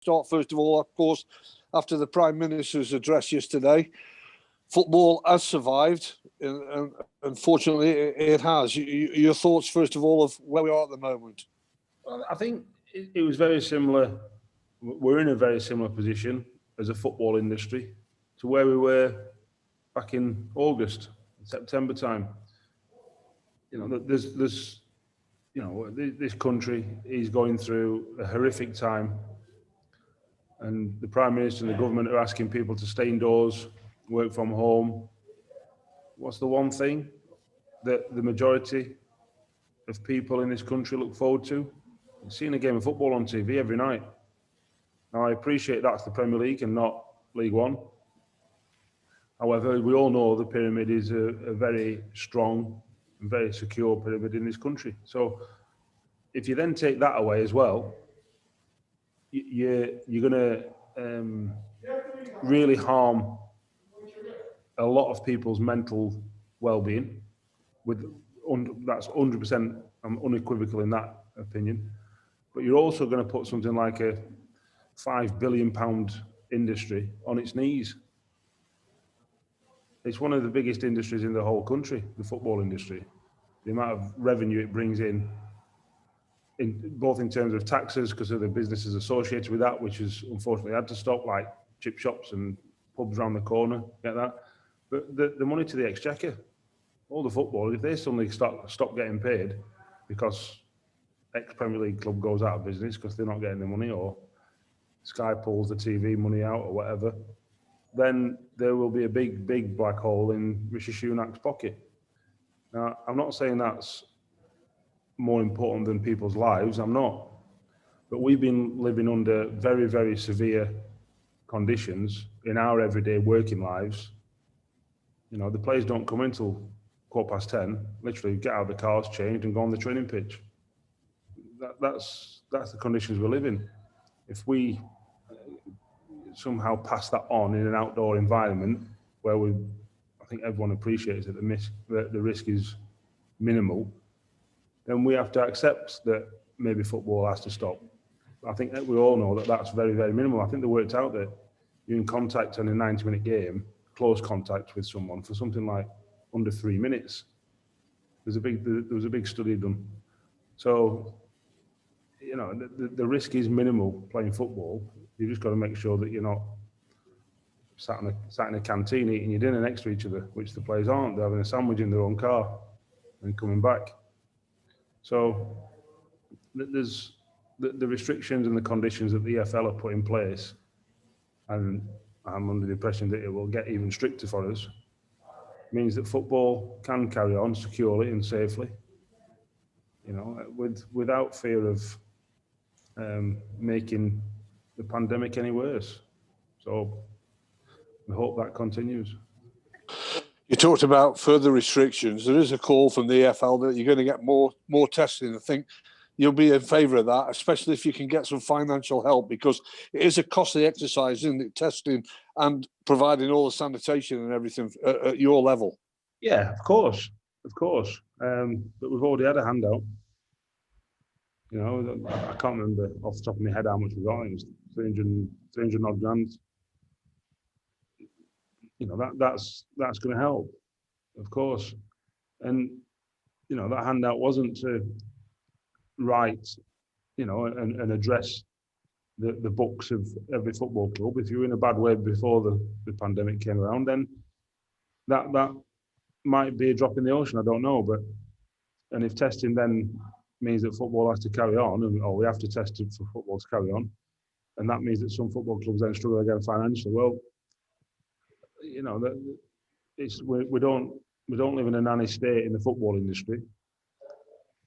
start, first of all, of course, after the Prime Minister's address yesterday. Football has survived, and unfortunately, it has. Your thoughts, first of all, of where we are at the moment? Well, I think it was very similar. We're in a very similar position as a football industry to where we were back in August, September time. There's this country is going through a horrific time, and the Prime Minister and the government are asking people to stay indoors, work from home. What's the one thing that the majority of people in this country look forward to? Seeing a game of football on TV every night. Now, I appreciate that's the Premier League and not League One. However, we all know the pyramid is a very strong and very secure pyramid in this country. So if you then take that away as well, you're going to really harm a lot of people's mental well-being. That's 100%, I'm unequivocal in that opinion. But you're also going to put something like a £5 billion industry on its knees. It's one of the biggest industries in the whole country, the football industry. The amount of revenue it brings in both in terms of taxes, because of the businesses associated with that, which has unfortunately had to stop, like chip shops and pubs around the corner, get that. But the money to the exchequer, all the footballers, if they suddenly stop getting paid because ex-Premier League club goes out of business because they're not getting the money, or Sky pulls the TV money out or whatever, then there will be a big black hole in Rishi Sunak's pocket. Now, I'm not saying that's more important than people's lives, I'm not. But we've been living under very, very severe conditions in our everyday working lives. The players don't come in till 10:15, literally get out of the cars, changed and go on the training pitch. That's the conditions we live in. If we somehow pass that on in an outdoor environment where I think everyone appreciates that the risk is minimal, then we have to accept that maybe football has to stop. I think that we all know that that's very, very minimal. I think they worked out that you're in contact in a 90-minute game, close contact with someone for something like under 3 minutes. There was a big study done. So, the risk is minimal playing football. You've just got to make sure that you're not sat in a canteen eating your dinner next to each other, which the players aren't. They're having a sandwich in their own car and coming back. So there's the restrictions and the conditions that the EFL have put in place, and I'm under the impression that it will get even stricter for us, means that football can carry on securely and safely, without fear of making the pandemic any worse. So we hope that continues. You talked about further restrictions. There is a call from the EFL that you're going to get more testing. I think you'll be in favour of that, especially if you can get some financial help, because it is a costly exercise, isn't it, testing and providing all the sanitation and everything at your level. Yeah, of course. But we've already had a handout. I can't remember off the top of my head how much we got. It was 300 odd grand. That's going to help, of course. And, that handout wasn't to write, and address the books of every football club. If you were in a bad way before the pandemic came around, then that might be a drop in the ocean, I don't know. And if testing then means that football has to carry on, or we have to test it for football to carry on, and that means that some football clubs then struggle again financially, well, we don't live in a nanny state in the football industry,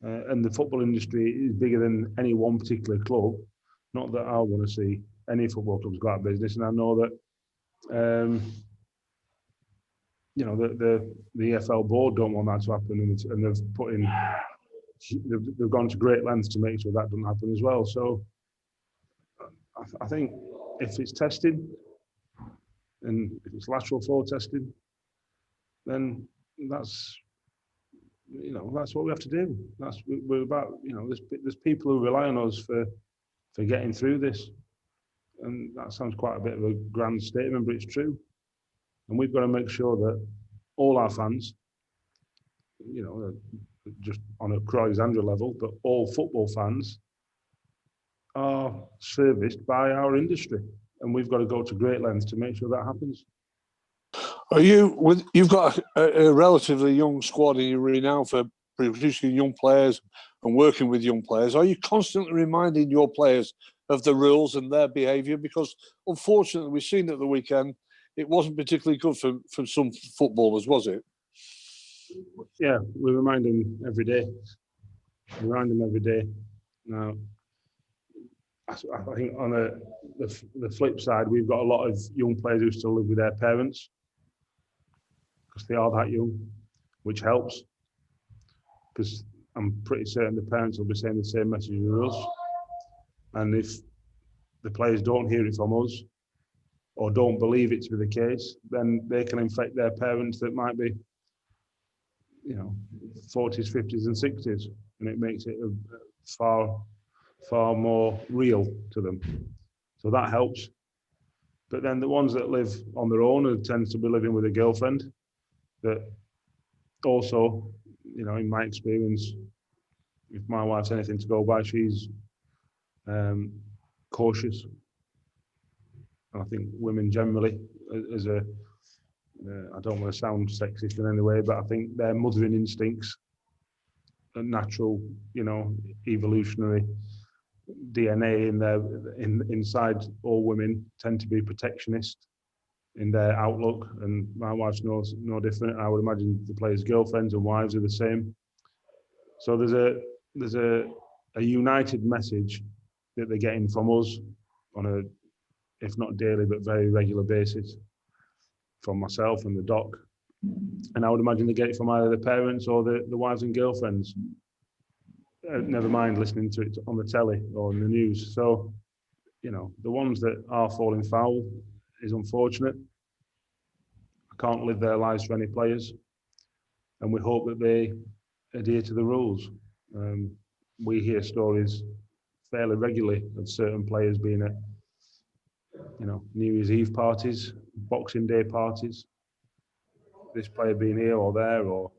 and the football industry is bigger than any one particular club. Not that I want to see any football clubs go out of business, and I know that the EFL board don't want that to happen, and they've gone to great lengths to make sure that doesn't happen as well. So I think if it's tested, and if it's lateral flow testing, then that's what we have to do. We're about, there's people who rely on us for getting through this. And that sounds quite a bit of a grand statement, but it's true. And we've got to make sure that all our fans, you know, just on a Croydon level, but all football fans are serviced by our industry. And we've got to go to great lengths to make sure that happens. You've got a relatively young squad and you're renowned for producing young players and working with young players. Are you constantly reminding your players of the rules and their behaviour? Because unfortunately, we've seen at the weekend, it wasn't particularly good for some footballers, was it? Yeah, we remind them every day. Now, I think on the flip side, we've got a lot of young players who still live with their parents because they are that young, which helps. Because I'm pretty certain the parents will be saying the same message as us. And if the players don't hear it from us or don't believe it to be the case, then they can infect their parents that might be, 40s, 50s and 60s. And it makes it far more real to them. So that helps. But then the ones that live on their own tend to be living with a girlfriend that also, in my experience, if my wife's anything to go by, she's cautious. And I think women generally, I don't want to sound sexist in any way, but I think their mothering instincts and natural, evolutionary DNA inside all women tend to be protectionist in their outlook, and my wife's no different. I would imagine the players' girlfriends and wives are the same. So there's a united message that they're getting from us on a, if not daily, but very regular basis, from myself and the doc. And I would imagine they get it from either the parents or the wives and girlfriends. Never mind listening to it on the telly or in the news. So, the ones that are falling foul is unfortunate. I can't live their lives for any players. And we hope that they adhere to the rules. We hear stories fairly regularly of certain players being at, New Year's Eve parties, Boxing Day parties, this player being here or there, or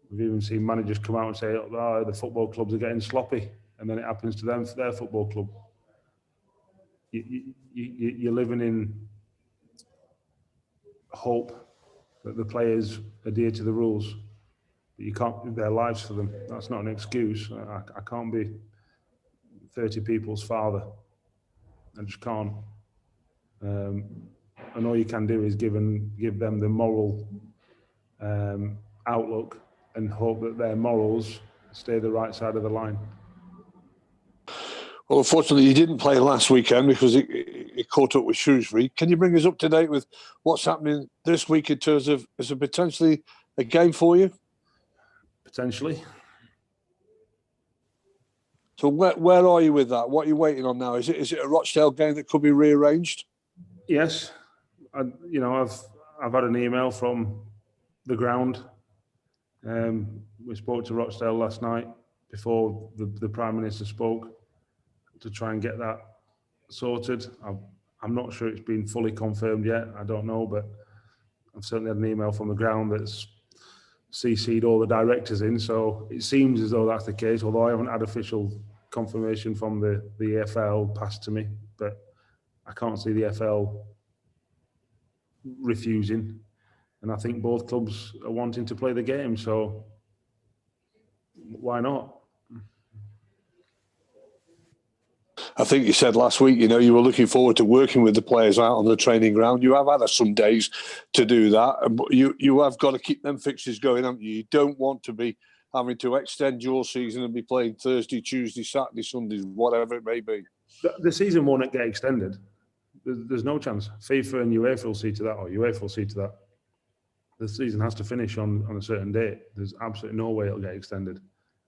we've even seen managers come out and say, oh, the football clubs are getting sloppy, and then it happens to them for their football club. You're living in hope that the players adhere to the rules, but you can't live their lives for them. That's not an excuse. I can't be 30 people's father. I just can't. And all you can do is give them the moral outlook and hope that their morals stay the right side of the line. Well, unfortunately, you didn't play last weekend because it caught up with Shrewsbury. Can you bring us up to date with what's happening this week in terms of, is it potentially a game for you? Potentially. So where are you with that? What are you waiting on now? Is it a Rochdale game that could be rearranged? Yes. I've had an email from the ground. We spoke to Rochdale last night before the Prime Minister spoke to try and get that sorted. I'm not sure it's been fully confirmed yet. I don't know, but I've certainly had an email from the ground that's CC'd all the directors in. So it seems as though that's the case, although I haven't had official confirmation from the EFL passed to me. But I can't see the EFL refusing. And I think both clubs are wanting to play the game. So why not? I think you said last week, you were looking forward to working with the players out on the training ground. You have had some days to do that, but you have got to keep them fixtures going, haven't you? You don't want to be having to extend your season and be playing Thursday, Tuesday, Saturday, Sunday, whatever it may be. The season won't get extended. There's no chance. FIFA and UEFA will see to that, or UEFA will see to that. The season has to finish on a certain date. There's absolutely no way it'll get extended.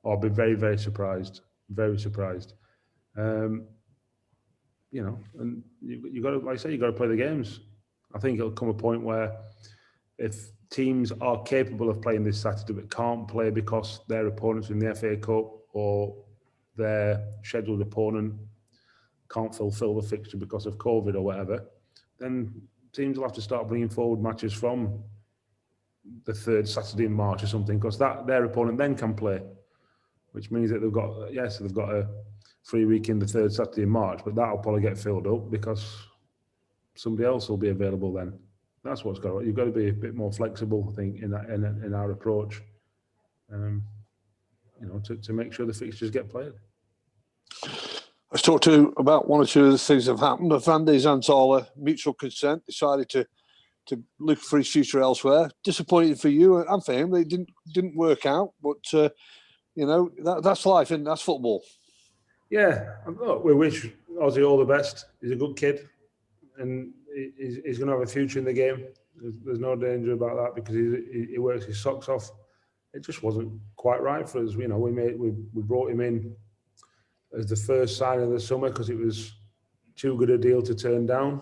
I'll be very, very surprised. Very surprised. And you got to, like I say, you got to play the games. I think it'll come a point where if teams are capable of playing this Saturday but can't play because their opponents in the FA Cup or their scheduled opponent can't fulfil the fixture because of COVID or whatever, then teams will have to start bringing forward matches from the third Saturday in March or something, because that their opponent then can play, which means that they've got a free week in the third Saturday in March, but that'll probably get filled up because somebody else will be available then. That's what's got. You've got to be a bit more flexible, I think, in our approach, to make sure the fixtures get played. Let's talk to about one or two of the things that have happened. Offrande Zanzala, mutual consent, decided to look for his future elsewhere. Disappointing for you and for him. It didn't work out, but that's life and that's football. Yeah, we wish Ozzy all the best. He's a good kid, and he's going to have a future in the game. There's no danger about that because he works his socks off. It just wasn't quite right for us. We brought him in as the first sign of the summer because it was too good a deal to turn down.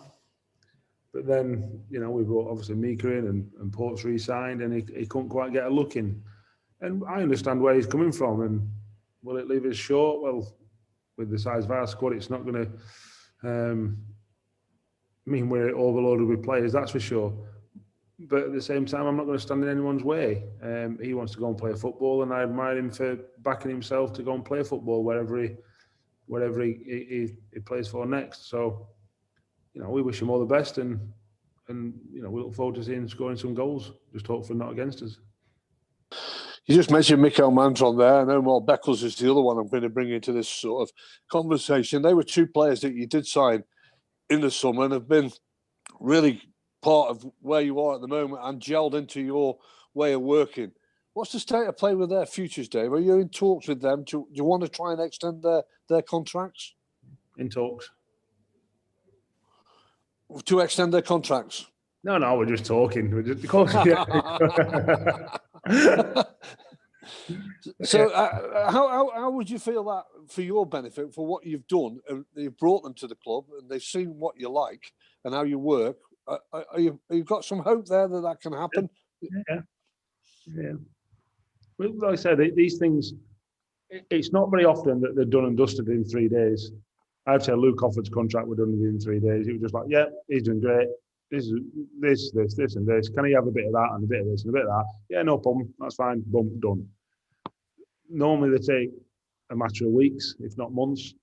But then, we brought obviously Mika in and Port's re-signed, and he couldn't quite get a look in. And I understand where he's coming from. And will it leave us short? Well, with the size of our squad, it's not going to mean we're overloaded with players, that's for sure. But at the same time, I'm not going to stand in anyone's way. He wants to go and play football, and I admire him for backing himself to go and play football wherever he plays for next. So, we wish him all the best, and we look forward to seeing him scoring some goals. Just hopefully not against us. You just mentioned Mikael Mantron there. I know Mark Beckles is the other one I'm going to bring into this sort of conversation. They were two players that you did sign in the summer and have been really part of where you are at the moment and gelled into your way of working. What's the state of play with their futures, Dave? Are you in talks with them? Do you want to try and extend their contracts? In talks. To extend their contracts? No, we're just talking. We're just because. So, how would you feel that for your benefit, for what you've done, and you've brought them to the club, and they've seen what you like and how you work? You've got some hope there that can happen? Yeah. Well, like I said, these things. It's not very often that they're done and dusted in 3 days. I'd say Luke Offord's contract were done within 3 days. It was just like, yeah, he's doing great. This, and this. Can he have a bit of that and a bit of this and a bit of that? Yeah, no problem. That's fine. Boom, done. Normally they take a matter of weeks, if not months,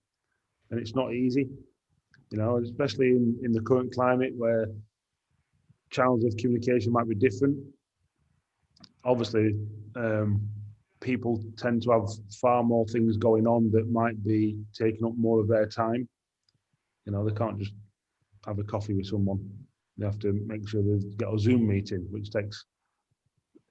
and it's not easy. Especially in the current climate where channels of communication might be different. Obviously, people tend to have far more things going on that might be taking up more of their time. They can't just have a coffee with someone. They have to make sure they get a Zoom meeting, which takes,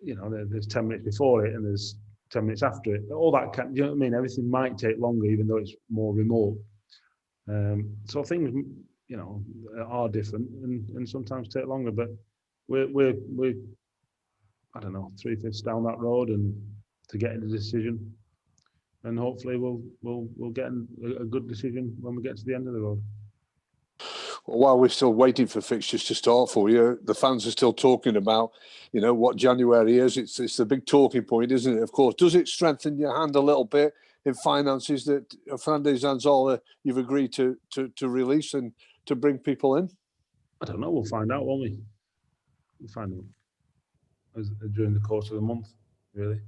there's 10 minutes before it and there's 10 minutes after it. All that you know what I mean? Everything might take longer, even though it's more remote. So things, are different and sometimes take longer. But we're I don't know, 3/5 down that road and to get a decision, and hopefully we'll get a good decision when we get to the end of the road. While we're still waiting for fixtures to start for you, the fans are still talking about, what January is. It's the big talking point, isn't it? Of course, does it strengthen your hand a little bit in finances that Offrande Zanzala you've agreed to release and to bring people in? I don't know. We'll find out, won't we? We'll find out during the course of the month, really.